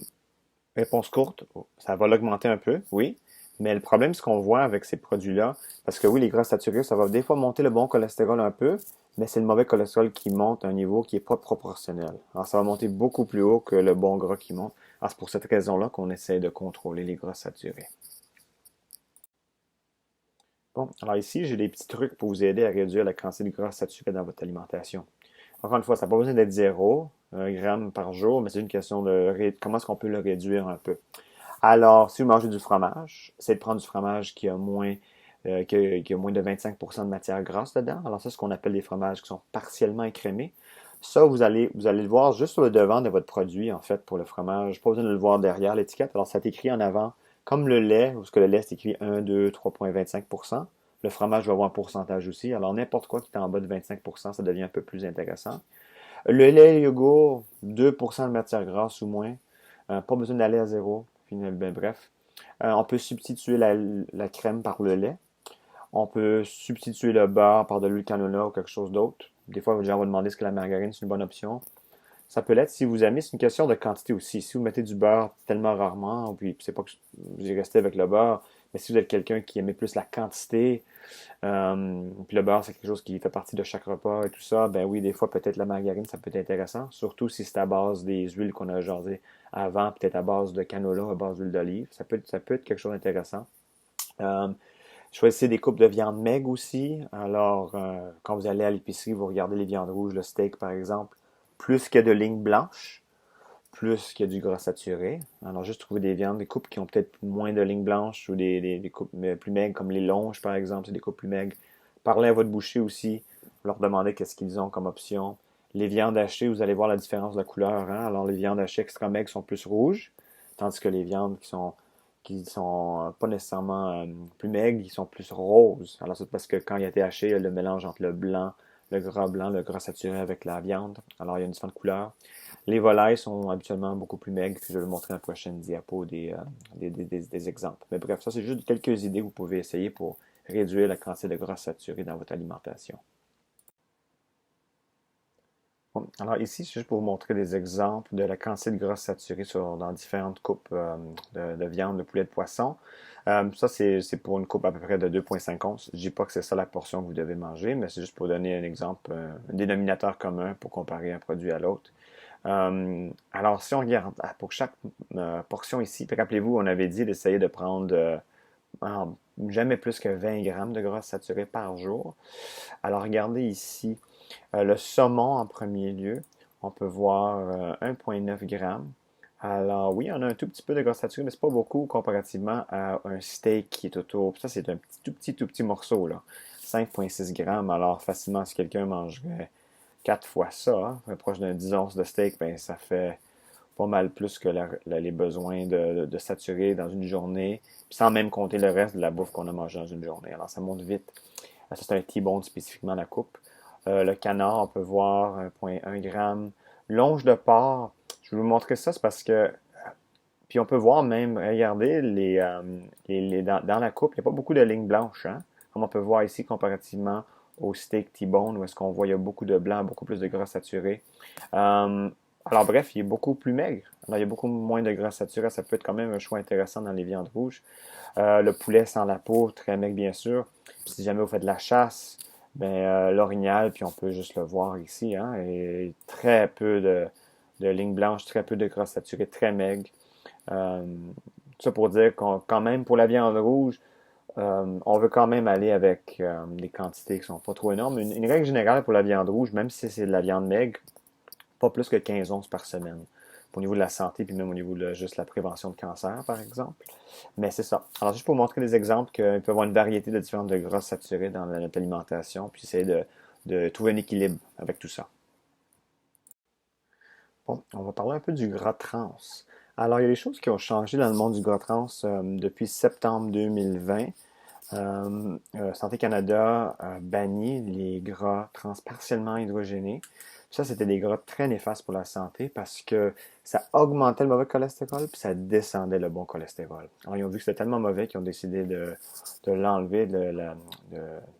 Réponse courte, ça va l'augmenter un peu, oui. Mais le problème, ce qu'on voit avec ces produits-là, parce que oui, les gras saturés, ça va des fois monter le bon cholestérol un peu, mais c'est le mauvais cholestérol qui monte à un niveau qui n'est pas proportionnel. Alors, ça va monter beaucoup plus haut que le bon gras qui monte. Alors, c'est pour cette raison-là qu'on essaie de contrôler les gras saturés. Bon, alors ici, j'ai des petits trucs pour vous aider à réduire la quantité de gras saturés dans votre alimentation. Encore une fois, ça n'a pas besoin d'être 0 gramme par jour, mais c'est une question de comment est-ce qu'on peut le réduire un peu. Alors, si vous mangez du fromage, essayez de prendre du fromage qui a moins de 25% de matière grasse dedans. Alors ça, c'est ce qu'on appelle des fromages qui sont partiellement écrémés. Ça, vous allez le voir juste sur le devant de votre produit, en fait, pour le fromage. Pas besoin de le voir derrière l'étiquette. Alors, ça est écrit en avant, comme le lait, parce que le lait, c'est écrit 1, 2, 3,25%. Le fromage va avoir un pourcentage aussi. Alors, n'importe quoi qui est en bas de 25%, ça devient un peu plus intéressant. Le lait, le yogourt, 2% de matière grasse ou moins. Pas besoin d'aller à 0. Ben, bref. On peut substituer la crème par le lait. On peut substituer le beurre par de l'huile canola ou quelque chose d'autre. Des fois, les gens vont demander est-ce que la margarine c'est une bonne option. Ça peut l'être si vous aimez. C'est une question de quantité aussi. Si vous mettez du beurre tellement rarement, puis c'est pas que vous restez avec le beurre, mais si vous êtes quelqu'un qui aimait plus la quantité, puis le beurre, c'est quelque chose qui fait partie de chaque repas et tout ça. Ben oui, des fois, peut-être la margarine, ça peut être intéressant. Surtout si c'est à base des huiles qu'on a jasées avant, peut-être à base de canola, à base d'huile d'olive. Ça peut être quelque chose d'intéressant. Euh, Choisissez des coupes de viande maigre aussi. Alors, quand vous allez à l'épicerie, vous regardez les viandes rouges, le steak par exemple, plus qu'il y a de lignes blanches, plus qu'il y a du gras saturé. Alors, juste trouver des viandes, des coupes qui ont peut-être moins de lignes blanches ou des coupes plus maigres, comme les longes, par exemple, c'est des coupes plus maigres. Parlez à votre boucher aussi, leur demandez qu'est-ce qu'ils ont comme option. Les viandes hachées, vous allez voir la différence de la couleur, hein. Alors, les viandes hachées extra maigres sont plus rouges, tandis que les viandes qui sont pas nécessairement plus maigres, ils sont plus roses. Alors, c'est parce que quand il a été haché, il y a le mélange entre le blanc, le gras saturé avec la viande. Alors, il y a une différente couleur. Les volailles sont habituellement beaucoup plus maigres, puis je vais vous montrer dans la prochaine diapo des exemples. Mais bref, ça c'est juste quelques idées que vous pouvez essayer pour réduire la quantité de gras saturé dans votre alimentation. Bon, alors ici, c'est juste pour vous montrer des exemples de la quantité de gras saturé dans différentes coupes de viande, de poulet, de poisson. Ça, c'est pour une coupe à peu près de 2,5 onces. Je dis pas que c'est ça la portion que vous devez manger, mais c'est juste pour donner un exemple, un dénominateur commun pour comparer un produit à l'autre. Alors, si on regarde pour chaque portion ici, puis rappelez-vous, on avait dit d'essayer de prendre jamais plus que 20 grammes de gras saturé par jour. Alors, regardez ici, le saumon en premier lieu, on peut voir 1,9 grammes. Alors oui, on a un tout petit peu de gras saturé, mais c'est pas beaucoup comparativement à un steak qui est autour. Puis ça, c'est un tout petit morceau, là. 5,6 grammes. Alors facilement, si quelqu'un mangerait 4 fois ça, hein, proche d'un 10 onces de steak, ben ça fait pas mal plus que les besoins de saturer dans une journée, puis sans même compter le reste de la bouffe qu'on a mangé dans une journée. Alors ça monte vite. Ça, c'est un T-bone spécifiquement la coupe. Le canard, on peut voir 1,1 g. Longe de porc, je vais vous montrer ça, c'est parce que. Puis on peut voir même, regardez, dans la coupe, il n'y a pas beaucoup de lignes blanches, hein? Comme on peut voir ici, comparativement au steak T-bone, où est-ce qu'on voit il y a beaucoup de blanc, beaucoup plus de gras saturé. Euh, alors bref, il est beaucoup plus maigre. Alors il y a beaucoup moins de gras saturé. Ça peut être quand même un choix intéressant dans les viandes rouges. Le poulet sans la peau, très maigre bien sûr. Puis si jamais vous faites de la chasse, ben l'orignal, puis on peut juste le voir ici, hein, et très peu de lignes blanches, très peu de gras saturé, très maigre. Euh, Ça pour dire qu'on quand même pour la viande rouge, on veut quand même aller avec des quantités qui sont pas trop énormes. Une règle générale pour la viande rouge, même si c'est de la viande maigre, pas plus que 15 onces par semaine. Au niveau de la santé, puis même au niveau de juste la prévention de cancer, par exemple. Mais c'est ça. Alors, juste pour montrer des exemples qu'il peut y avoir une variété de différentes de gras saturés dans notre alimentation, puis essayer de trouver un équilibre avec tout ça. Bon, on va parler un peu du gras trans. Alors, il y a des choses qui ont changé dans le monde du gras trans depuis septembre 2020. Santé Canada bannit les gras trans partiellement hydrogénés. Ça, c'était des gras très néfastes pour la santé parce que ça augmentait le mauvais cholestérol puis ça descendait le bon cholestérol. Alors, ils ont vu que c'était tellement mauvais qu'ils ont décidé de l'enlever de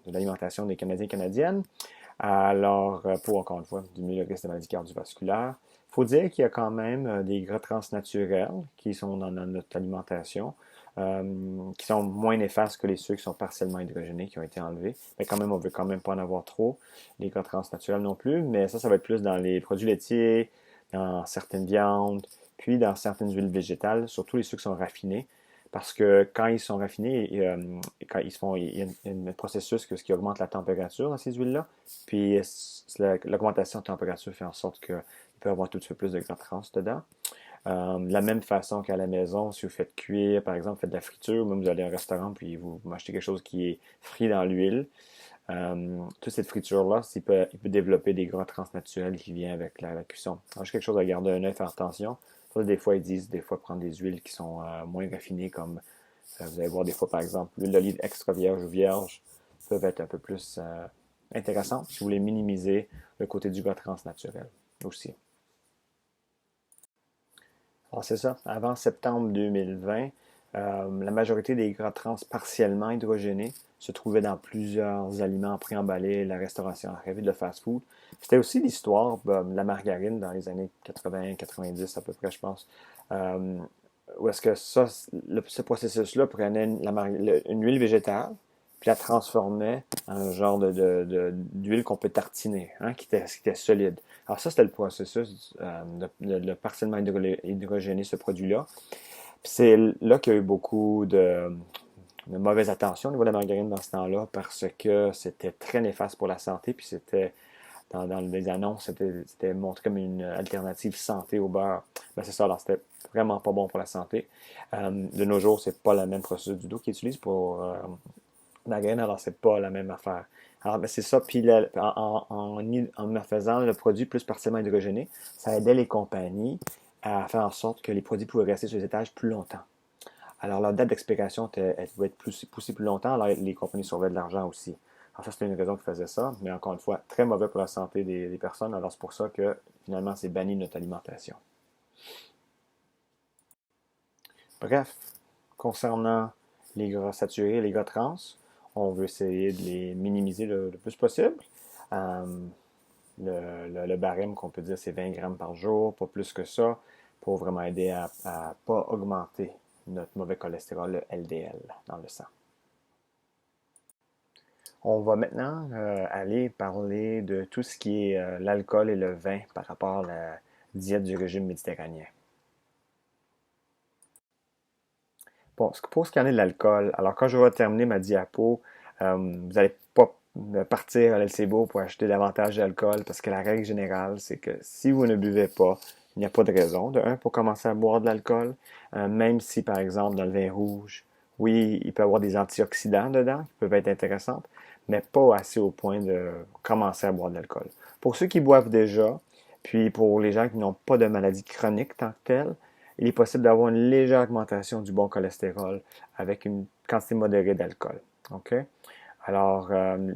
l'alimentation des Canadiens et Canadiennes. Alors, pour encore une fois, diminuer le risque de maladies cardiovasculaires. Il faut dire qu'il y a quand même des gras trans naturels qui sont dans notre alimentation, qui sont moins néfastes que les sucres qui sont partiellement hydrogénés, qui ont été enlevés. Mais quand même, on veut quand même pas en avoir trop, les gras trans naturels non plus, mais ça va être plus dans les produits laitiers, dans certaines viandes, puis dans certaines huiles végétales, surtout les sucres qui sont raffinés. Parce que quand ils sont raffinés, quand ils se font, il y a un processus qui augmente la température dans ces huiles-là. Puis l'augmentation de température fait en sorte qu'il peut y avoir tout de suite plus de gras trans dedans. De la même façon qu'à la maison, si vous faites cuire, par exemple, vous faites de la friture, même vous allez à un restaurant puis vous achetez quelque chose qui est frit dans l'huile, toute cette friture-là, il peut développer des gras transnaturels qui viennent avec la cuisson. Alors, c'est quelque chose à garder un œil, faire attention. Ça, des fois, ils disent, des fois, prendre des huiles qui sont moins raffinées, comme vous allez voir des fois, par exemple, l'huile d'olive extra vierge ou vierge peuvent être un peu plus intéressantes si vous voulez minimiser le côté du gras transnaturel aussi. Alors, c'est ça. Avant septembre 2020, la majorité des gras trans partiellement hydrogénés se trouvaient dans plusieurs aliments préemballés, la restauration rapide, le fast-food. C'était aussi l'histoire de la margarine dans les années 80-90 à peu près, je pense. Euh, Où est-ce que ça, ce processus-là prenait une huile végétale, puis la transformait en un genre d'huile qu'on peut tartiner, hein, qui était solide. Alors ça, c'était le processus de partiellement hydrogéner ce produit-là. Puis c'est là qu'il y a eu beaucoup de mauvaise attention au niveau de la margarine dans ce temps-là parce que c'était très néfaste pour la santé, puis c'était dans les annonces, c'était montré comme une alternative santé au beurre. Ben c'est ça, alors c'était vraiment pas bon pour la santé. De nos jours, c'est pas la même processus du tout qu'ils utilisent pour la graine, alors c'est pas la même affaire. Alors, ben, c'est ça, puis en faisant le produit plus partiellement hydrogéné, ça aidait les compagnies à faire en sorte que les produits pouvaient rester sur les étages plus longtemps. Alors, leur date d'expiration, elle pouvait être poussée plus longtemps, alors les compagnies sauvaient de l'argent aussi. Alors, ça, c'était une raison qui faisait ça, mais encore une fois, très mauvais pour la santé des personnes, alors c'est pour ça que finalement, c'est banni de notre alimentation. Bref, concernant les gras saturés et les gras trans, on veut essayer de les minimiser le plus possible. Euh, le barème qu'on peut dire, c'est 20 grammes par jour, pas plus que ça, pour vraiment aider à ne pas augmenter notre mauvais cholestérol, le LDL, dans le sang. On va maintenant aller parler de tout ce qui est l'alcool et le vin par rapport à la diète du régime méditerranéen. Bon, pour ce qui en est de l'alcool, alors quand je vais terminer ma diapo, vous n'allez pas partir à l'Elcebo pour acheter davantage d'alcool parce que la règle générale, c'est que si vous ne buvez pas, il n'y a pas de raison, de un, pour commencer à boire de l'alcool, même si, par exemple, dans le vin rouge, oui, il peut y avoir des antioxydants dedans qui peuvent être intéressants, mais pas assez au point de commencer à boire de l'alcool. Pour ceux qui boivent déjà, puis pour les gens qui n'ont pas de maladie chronique tant que telle, il est possible d'avoir une légère augmentation du bon cholestérol avec une quantité modérée d'alcool. OK? Alors,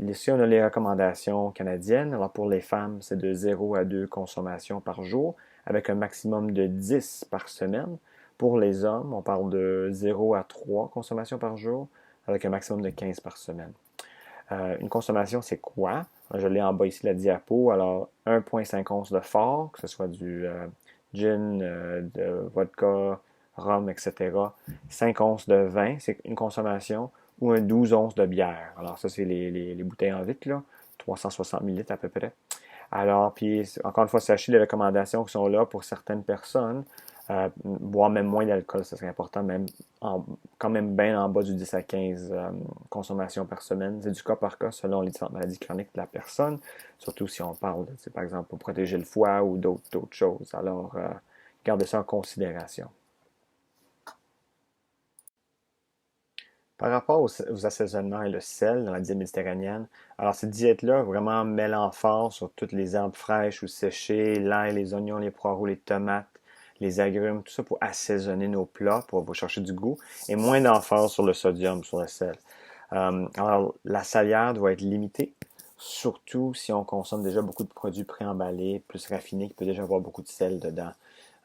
ici, on a les recommandations canadiennes. Alors, pour les femmes, c'est de 0 à 2 consommations par jour, avec un maximum de 10 par semaine. Pour les hommes, on parle de 0 à 3 consommations par jour, avec un maximum de 15 par semaine. Une consommation, c'est quoi? Je l'ai en bas ici, la diapo. Alors, 1,5 onces de fort, que ce soit du gin, de vodka, rhum, etc. 5 onces de vin, c'est une consommation, ou un 12 onces de bière. Alors, ça, c'est les bouteilles en vitre, là. 360 millilitres à peu près. Alors, puis, encore une fois, sachez les recommandations qui sont là pour certaines personnes. Boire même moins d'alcool, ça serait important, même quand même bien en bas du 10 à 15 consommations par semaine. C'est du cas par cas selon les différentes maladies chroniques de la personne, surtout si on parle, par exemple, pour protéger le foie ou d'autres choses. Alors, gardez ça en considération. Par rapport aux assaisonnements et le sel dans la diète méditerranéenne, alors cette diète-là vraiment met l'emphase sur toutes les herbes fraîches ou séchées, l'ail, les oignons, les poireaux, les tomates, les agrumes, tout ça pour assaisonner nos plats, pour chercher du goût, et moins d'emphase sur le sodium, sur le sel. Alors, la salière doit être limitée, surtout si on consomme déjà beaucoup de produits préemballés, plus raffinés, qui peut déjà avoir beaucoup de sel dedans.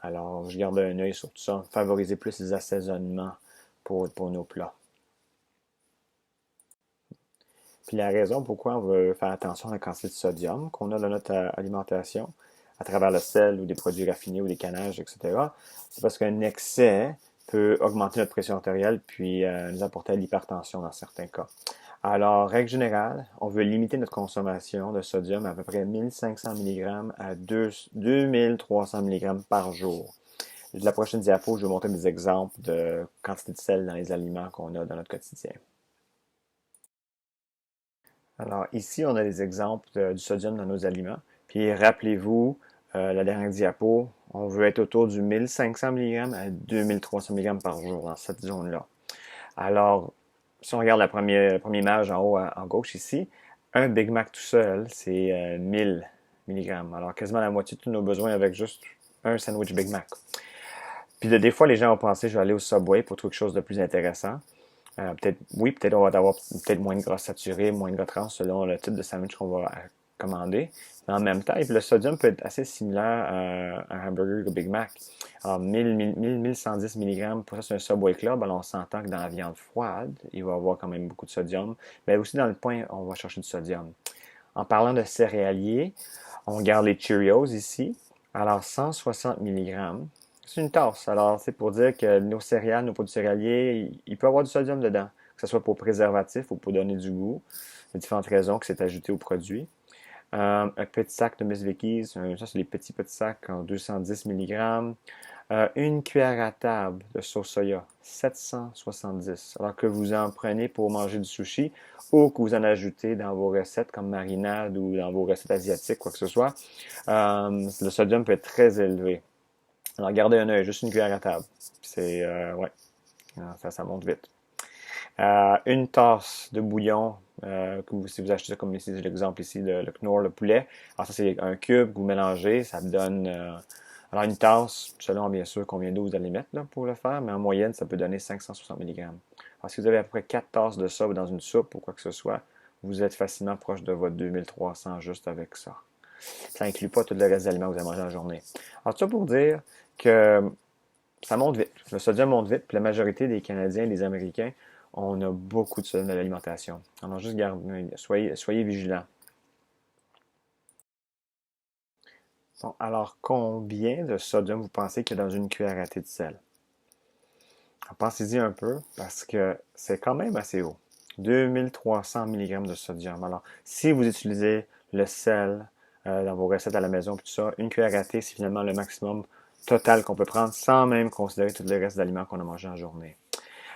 Alors, je garde un œil sur tout ça, favoriser plus les assaisonnements pour nos plats. Puis la raison pourquoi on veut faire attention à la quantité de sodium qu'on a dans notre alimentation, à travers le sel ou des produits raffinés ou des canages, etc., c'est parce qu'un excès peut augmenter notre pression artérielle puis nous apporter à l'hypertension dans certains cas. Alors, règle générale, on veut limiter notre consommation de sodium à peu près 1500 mg à 2300 mg par jour. La prochaine diapo, je vais vous montrer des exemples de quantité de sel dans les aliments qu'on a dans notre quotidien. Alors ici, on a des exemples du sodium dans nos aliments. Puis rappelez-vous, la dernière diapo, on veut être autour du 1500 mg à 2300 mg par jour dans cette zone-là. Alors, si on regarde la première image en haut en gauche ici, un Big Mac tout seul, c'est 1000 mg. Alors quasiment la moitié de tous nos besoins avec juste un sandwich Big Mac. Puis des fois, les gens ont pensé, je vais aller au Subway pour trouver quelque chose de plus intéressant. Peut-être, oui, peut-être on va avoir peut-être moins de gras saturé, moins de gras trans selon le type de sandwich qu'on va commander. Mais en même temps, le sodium peut être assez similaire à un hamburger ou Big Mac. Alors, 1110 mg, pour ça, c'est un Subway Club. Alors, on s'entend que dans la viande froide, il va y avoir quand même beaucoup de sodium. Mais aussi dans le pain, on va chercher du sodium. En parlant de céréaliers, on garde les Cheerios ici. Alors, 160 mg. C'est une tasse. Alors, c'est pour dire que nos céréales, nos produits céréaliers, il peut y avoir du sodium dedans, que ce soit pour préservatif ou pour donner du goût. Il y a différentes raisons que c'est ajouté au produit. Un petit sac de Miss Vicky's, ça c'est les petits sacs en 210 mg. Une cuillère à table de sauce soya, 770. Alors que vous en prenez pour manger du sushi ou que vous en ajoutez dans vos recettes comme marinade ou dans vos recettes asiatiques, quoi que ce soit, le sodium peut être très élevé. Alors gardez un œil, juste une cuillère à table. C'est, ouais, ça monte vite. Une tasse de bouillon, si vous achetez ça comme ici, l'exemple ici, le Knorr, le poulet. Alors ça, c'est un cube que vous mélangez, ça donne... alors une tasse, selon bien sûr combien d'eau vous allez mettre là, pour le faire, mais en moyenne, ça peut donner 560 mg. Alors si vous avez à peu près 4 tasses de ça dans une soupe ou quoi que ce soit, vous êtes facilement proche de votre 2300 juste avec ça. Ça inclut pas tout le reste des aliments que vous allez manger en journée. Alors, tout ça pour dire que ça monte vite. Le sodium monte vite, puis la majorité des Canadiens et des Américains, on a beaucoup de sodium dans l'alimentation. Alors, juste soyez vigilants. Bon, alors, combien de sodium vous pensez qu'il y a dans une cuillère à thé de sel? Alors, pensez-y un peu, parce que c'est quand même assez haut. 2300 mg de sodium. Alors, si vous utilisez le sel dans vos recettes à la maison, puis tout ça, une cuillère à thé, c'est finalement le maximum total qu'on peut prendre sans même considérer tout le reste d'aliments qu'on a mangé en journée.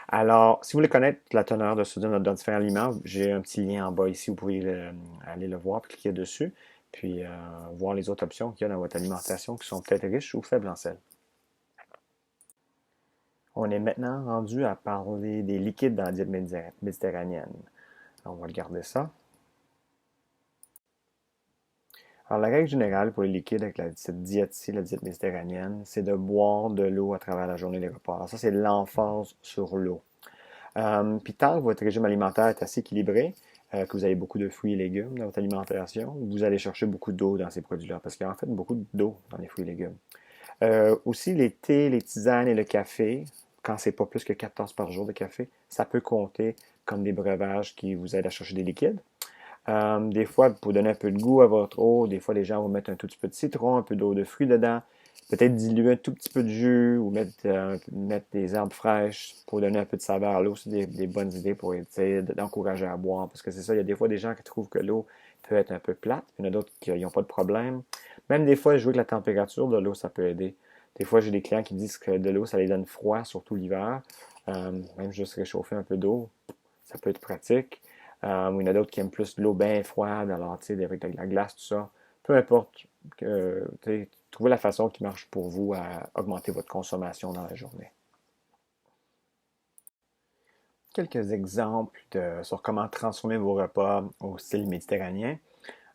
Alors, si vous voulez connaître la teneur de sodium dans différents aliments, j'ai un petit lien en bas ici, vous pouvez aller le voir, puis cliquer dessus, puis voir les autres options qu'il y a dans votre alimentation qui sont peut-être riches ou faibles en sel. On est maintenant rendu à parler des liquides dans la diète méditerranéenne. On va regarder ça. Alors, la règle générale pour les liquides avec cette diète-ci, la diète méditerranéenne, c'est de boire de l'eau à travers la journée des repas. Alors ça, c'est l'emphase sur l'eau. Puis tant que votre régime alimentaire est assez équilibré, que vous avez beaucoup de fruits et légumes dans votre alimentation, vous allez chercher beaucoup d'eau dans ces produits-là, parce qu'il y a en fait beaucoup d'eau dans les fruits et légumes. Aussi, les thés, les tisanes et le café, quand c'est pas plus que 4 tasses par jour de café, ça peut compter comme des breuvages qui vous aident à chercher des liquides. Des fois, pour donner un peu de goût à votre eau, des fois les gens vont mettre un tout petit peu de citron, un peu d'eau de fruits dedans, peut-être diluer un tout petit peu de jus ou mettre des herbes fraîches pour donner un peu de saveur à l'eau. C'est des bonnes idées pour essayer d'encourager à boire. Parce que c'est ça, il y a des fois des gens qui trouvent que l'eau peut être un peu plate, il y en a d'autres qui n'ont pas de problème. Même des fois, jouer avec la température de l'eau, ça peut aider. Des fois, j'ai des clients qui me disent que de l'eau, ça les donne froid, surtout l'hiver. Même juste réchauffer un peu d'eau, ça peut être pratique. Il y en a d'autres qui aiment plus l'eau bien froide, alors tu sais, avec de la glace, tout ça. Peu importe, trouvez la façon qui marche pour vous à augmenter votre consommation dans la journée. Quelques exemples sur comment transformer vos repas au style méditerranéen.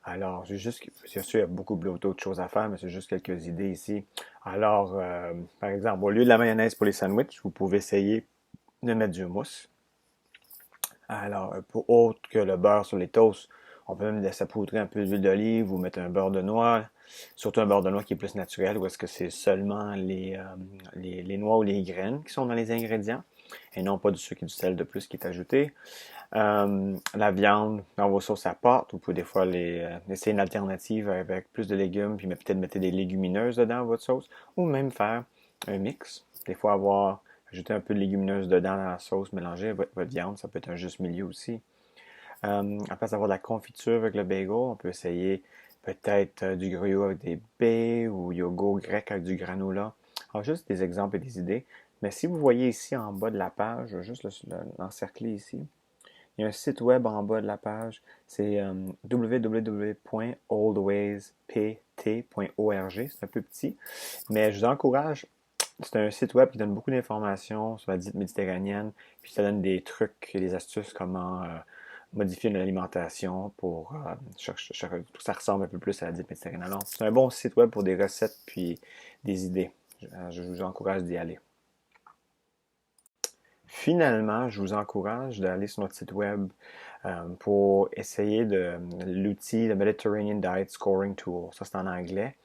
Alors, bien sûr, il y a beaucoup d'autres choses à faire, mais c'est juste quelques idées ici. Alors, par exemple, au lieu de la mayonnaise pour les sandwichs, vous pouvez essayer de mettre du mousse. Alors, pour autre que le beurre sur les toasts, on peut même saupoudrer un peu d'huile d'olive ou mettre un beurre de noix, surtout un beurre de noix qui est plus naturel, ou est-ce que c'est seulement les noix ou les graines qui sont dans les ingrédients, et non pas du sucre et du sel de plus qui est ajouté. La viande dans vos sauces à pâte, vous pouvez des fois essayer une alternative avec plus de légumes, puis peut-être mettre des légumineuses dedans dans votre sauce, ou même faire un mix. Des fois ajouter un peu de légumineuses dedans dans la sauce, mélanger votre viande, ça peut être un juste milieu aussi. À place d'avoir de la confiture avec le bagel, on peut essayer peut-être du gruyot avec des baies ou yogourt grec avec du granola. Alors, juste des exemples et des idées. Mais si vous voyez ici en bas de la page, je vais juste l'encercler ici. Il y a un site web en bas de la page, c'est www.oldwayspt.org. C'est un peu petit, mais je vous encourage. C'est un site web qui donne beaucoup d'informations sur la diète méditerranéenne, puis ça donne des trucs et des astuces comment modifier une alimentation pour que ça ressemble un peu plus à la diète méditerranéenne. Alors, c'est un bon site web pour des recettes puis des idées. Je vous encourage d'y aller. Finalement, je vous encourage d'aller sur notre site web pour essayer l'outil de Mediterranean Diet Scoring Tool. Ça, c'est en anglais.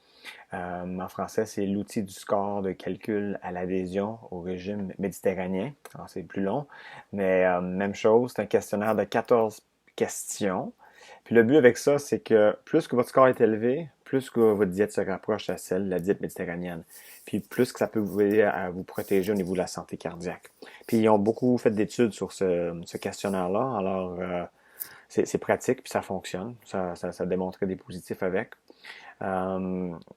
En français, c'est l'outil du score de calcul à l'adhésion au régime méditerranéen. Alors, c'est plus long, mais même chose, c'est un questionnaire de 14 questions. Puis le but avec ça, c'est que plus que votre score est élevé, plus que votre diète se rapproche à celle de la diète méditerranéenne. Puis plus que ça peut vous aider à vous protéger au niveau de la santé cardiaque. Puis ils ont beaucoup fait d'études sur ce questionnaire-là. Alors, c'est pratique, puis ça fonctionne. Ça a démontré des positifs avec.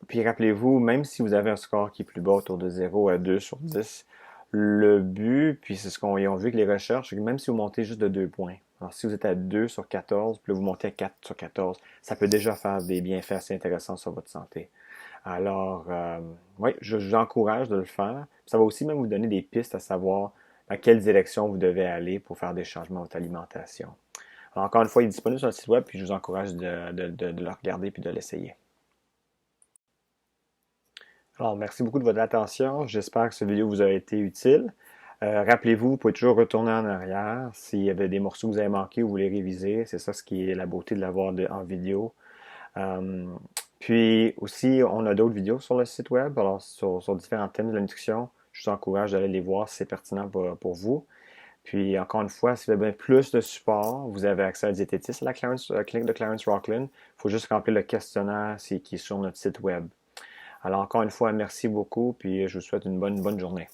Puis rappelez-vous, même si vous avez un score qui est plus bas, autour de 0 à 2 sur 10, le but, puis c'est ce qu'on a vu avec les recherches, c'est que même si vous montez juste de 2 points, alors si vous êtes à 2 sur 14, puis là vous montez à 4 sur 14, ça peut déjà faire des bienfaits assez intéressants sur votre santé. Alors, oui, je vous encourage de le faire. Ça va aussi même vous donner des pistes à savoir dans quelle direction vous devez aller pour faire des changements dans votre alimentation. Alors, encore une fois, il est disponible sur le site web, puis je vous encourage de le regarder puis de l'essayer. Alors, merci beaucoup de votre attention. J'espère que cette vidéo vous a été utile. Rappelez-vous, vous pouvez toujours retourner en arrière. S'il y avait des morceaux que vous avez manqués, vous voulez réviser. C'est ça ce qui est la beauté de l'avoir en vidéo. Euh, Puis aussi, on a d'autres vidéos sur le site web, alors sur différents thèmes de la nutrition. Je vous encourage d'aller les voir si c'est pertinent pour vous. Puis encore une fois, si vous avez plus de support, vous avez accès à un diététiste à la clinique de Clarence Rockland. Il faut juste remplir le questionnaire qui est sur notre site web. Alors encore une fois, merci beaucoup, puis je vous souhaite une bonne journée.